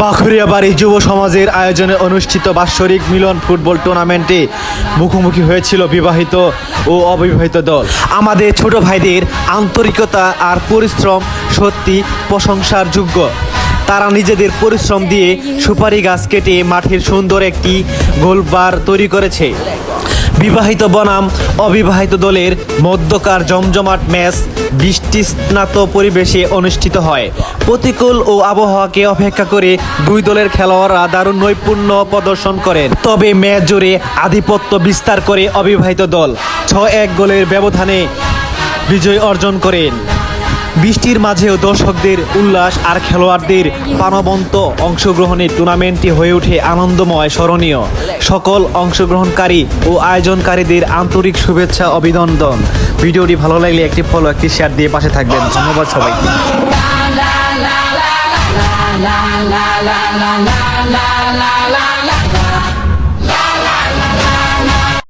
বাখুরিয়াবাড়ি যুব সমাজের আয়োজনে অনুষ্ঠিত বাৎসরিক মিলন ফুটবল টুর্নামেন্টে মুখোমুখি হয়েছিল বিবাহিত ও অবিবাহিত দল। আমাদের ছোট ভাইদের আন্তরিকতা আর পরিশ্রম সত্যি প্রশংসার যোগ্য। তারা নিজেদের পরিশ্রম দিয়ে সুপারি গাছ কেটে মাঠের সুন্দর একটি গোলবার তৈরি করেছে। বিবাহিত বনাম অবিবাহিত দলের মধ্যকার জমজমাট ম্যাচ বৃষ্টিস্নাত পরিবেশে অনুষ্ঠিত হয়। প্রতিকূল ও আবহাওয়াকে অপেক্ষা করে দুই দলের খেলোয়াড়রা দারুণ নৈপুণ্য প্রদর্শন করেন। তবে ম্যাচ জুড়ে আধিপত্য বিস্তার করে অবিবাহিত দল 6-1 গোলের ব্যবধানে বিজয় অর্জন করেন। বৃষ্টির মাঝেও দর্শকদের উল্লাস আর খেলোয়াড়দের প্রাণবন্ত অংশগ্রহণে টুর্নামেন্টটি হয়ে ওঠে আনন্দময়, স্মরণীয়। সকল অংশগ্রহণকারী ও আয়োজনকারীদের আন্তরিক শুভেচ্ছা, অভিনন্দন। ভিডিওটি ভালো লাগলে একটি ফলো, একটি শেয়ার দিয়ে পাশে থাকবেন। ধন্যবাদ সবাইকে।